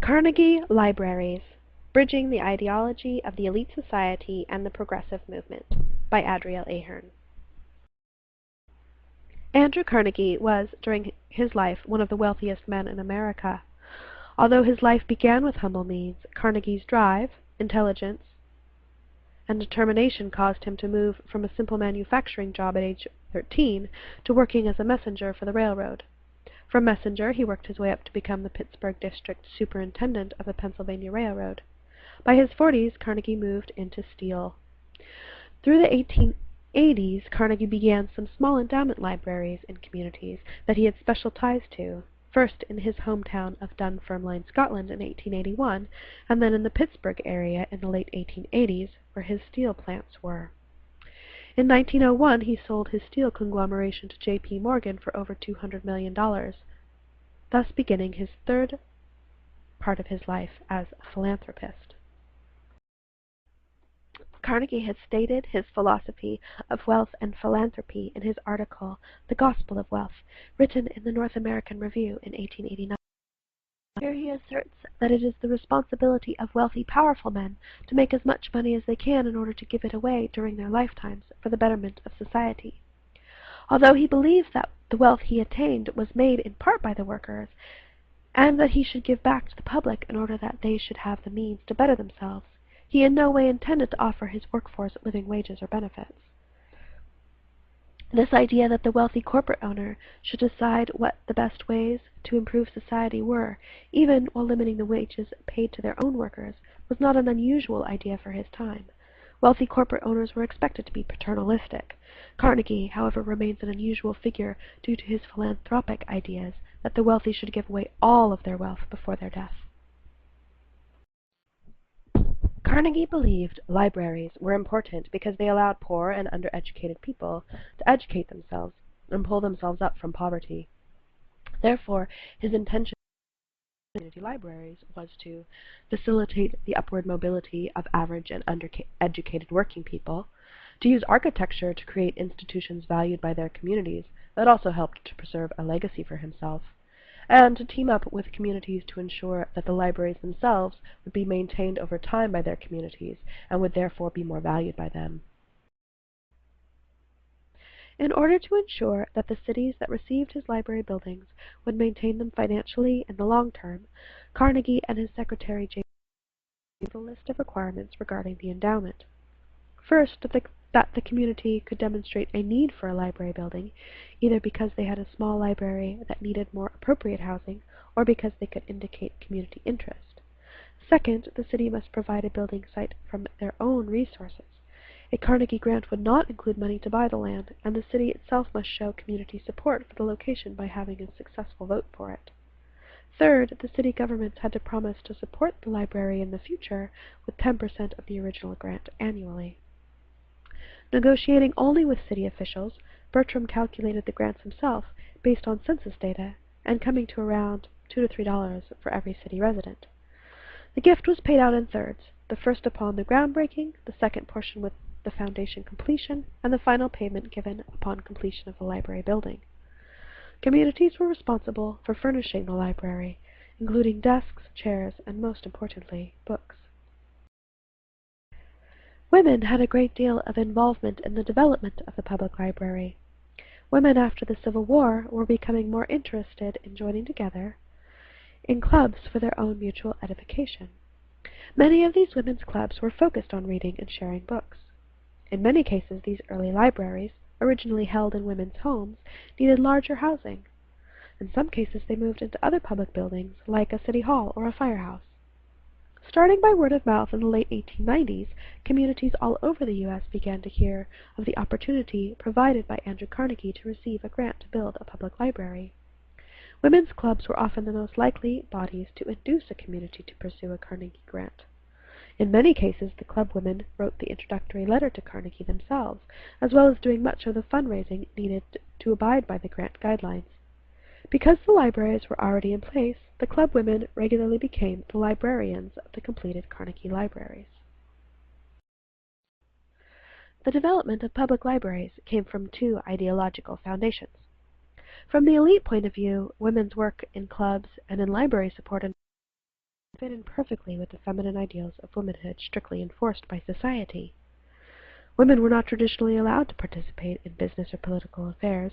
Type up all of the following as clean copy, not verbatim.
Carnegie Libraries, Bridging the Ideology of the Elite Society and the Progressive Movement by Adriel Ahern. Andrew Carnegie was, during his life, one of the wealthiest men in America. Although his life began with humble means, Carnegie's drive, intelligence, and determination caused him to move from a simple manufacturing job at age 13 to working as a messenger for the railroad. From messenger, he worked his way up to become the Pittsburgh District Superintendent of the Pennsylvania Railroad. By his 40s, Carnegie moved into steel. Through the 1880s, Carnegie began some small endowment libraries in communities that he had special ties to, first in his hometown of Dunfermline, Scotland in 1881, and then in the Pittsburgh area in the late 1880s, where his steel plants were. In 1901, he sold his steel conglomeration to J.P. Morgan for over $200 million, thus beginning his third part of his life as a philanthropist. Carnegie had stated his philosophy of wealth and philanthropy in his article, The Gospel of Wealth, written in the North American Review in 1889. Here he asserts that it is the responsibility of wealthy, powerful men to make as much money as they can in order to give it away during their lifetimes for the betterment of society. Although he believes that the wealth he attained was made in part by the workers, and that he should give back to the public in order that they should have the means to better themselves, he in no way intended to offer his workforce living wages or benefits. This idea that the wealthy corporate owner should decide what the best ways to improve society were, even while limiting the wages paid to their own workers, was not an unusual idea for his time. Wealthy corporate owners were expected to be paternalistic. Carnegie, however, remains an unusual figure due to his philanthropic ideas that the wealthy should give away all of their wealth before their death. Carnegie believed libraries were important because they allowed poor and undereducated people to educate themselves and pull themselves up from poverty. Therefore, his intention with community libraries was to facilitate the upward mobility of average and undereducated working people, to use architecture to create institutions valued by their communities that also helped to preserve a legacy for himself, and to team up with communities to ensure that the libraries themselves would be maintained over time by their communities and would therefore be more valued by them. In order to ensure that the cities that received his library buildings would maintain them financially in the long term, Carnegie and his secretary J. gave a list of requirements regarding the endowment. First, that the community could demonstrate a need for a library building, either because they had a small library that needed more appropriate housing, or because they could indicate community interest. Second, the city must provide a building site from their own resources. A Carnegie grant would not include money to buy the land, and the city itself must show community support for the location by having a successful vote for it. Third, the city governments had to promise to support the library in the future with 10% of the original grant annually. Negotiating only with city officials, Bertram calculated the grants himself based on census data and coming to around $2 to $3 for every city resident. The gift was paid out in thirds, the first upon the groundbreaking, the second portion with the foundation completion, and the final payment given upon completion of the library building. Communities were responsible for furnishing the library, including desks, chairs, and most importantly, books. Women had a great deal of involvement in the development of the public library. Women after the Civil War were becoming more interested in joining together in clubs for their own mutual edification. Many of these women's clubs were focused on reading and sharing books. In many cases, these early libraries, originally held in women's homes, needed larger housing. In some cases, they moved into other public buildings, like a city hall or a firehouse. Starting by word of mouth in the late 1890s, communities all over the U.S. began to hear of the opportunity provided by Andrew Carnegie to receive a grant to build a public library. Women's clubs were often the most likely bodies to induce a community to pursue a Carnegie grant. In many cases, the club women wrote the introductory letter to Carnegie themselves, as well as doing much of the fundraising needed to abide by the grant guidelines. Because the libraries were already in place, the club women regularly became the librarians of the completed Carnegie Libraries. The development of public libraries came from two ideological foundations. From the elite point of view, women's work in clubs and in library support fit in perfectly with the feminine ideals of womanhood strictly enforced by society. Women were not traditionally allowed to participate in business or political affairs,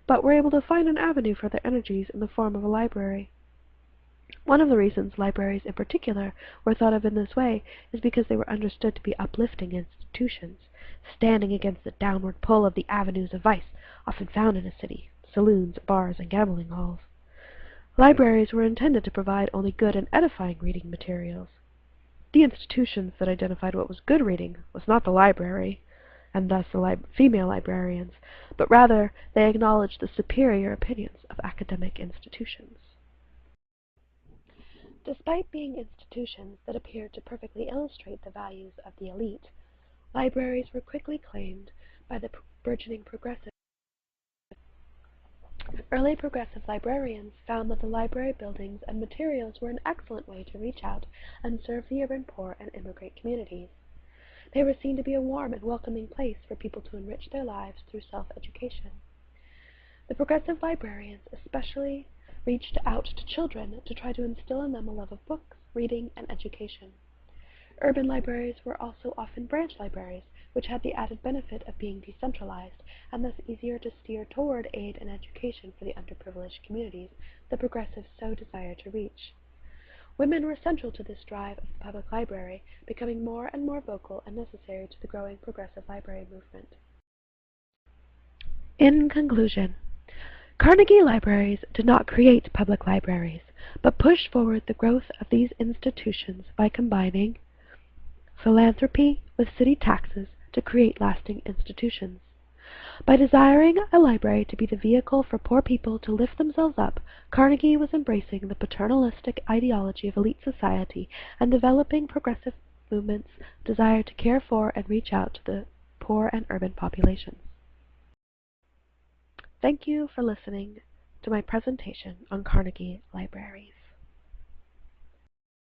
but were able to find an avenue for their energies in the form of a library. One of the reasons libraries in particular were thought of in this way is because they were understood to be uplifting institutions, standing against the downward pull of the avenues of vice often found in a city, saloons, bars, and gambling halls. Libraries were intended to provide only good and edifying reading materials. The institutions that identified what was good reading was not the library, and thus the female librarians, but rather they acknowledged the superior opinions of academic institutions. Despite being institutions that appeared to perfectly illustrate the values of the elite, libraries were quickly claimed by the burgeoning progressive. Early progressive librarians found that the library buildings and materials were an excellent way to reach out and serve the urban poor and immigrant communities. They were seen to be a warm and welcoming place for people to enrich their lives through self-education. The progressive librarians especially reached out to children to try to instill in them a love of books, reading, and education. Urban libraries were also often branch libraries, which had the added benefit of being decentralized and thus easier to steer toward aid and education for the underprivileged communities the progressives so desired to reach. Women were central to this drive of the public library, becoming more and more vocal and necessary to the growing progressive library movement. In conclusion, Carnegie Libraries did not create public libraries, but pushed forward the growth of these institutions by combining philanthropy with city taxes to create lasting institutions. By desiring a library to be the vehicle for poor people to lift themselves up, Carnegie was embracing the paternalistic ideology of elite society and developing progressive movements' desire to care for and reach out to the poor and urban populations. Thank you for listening to my presentation on Carnegie Libraries.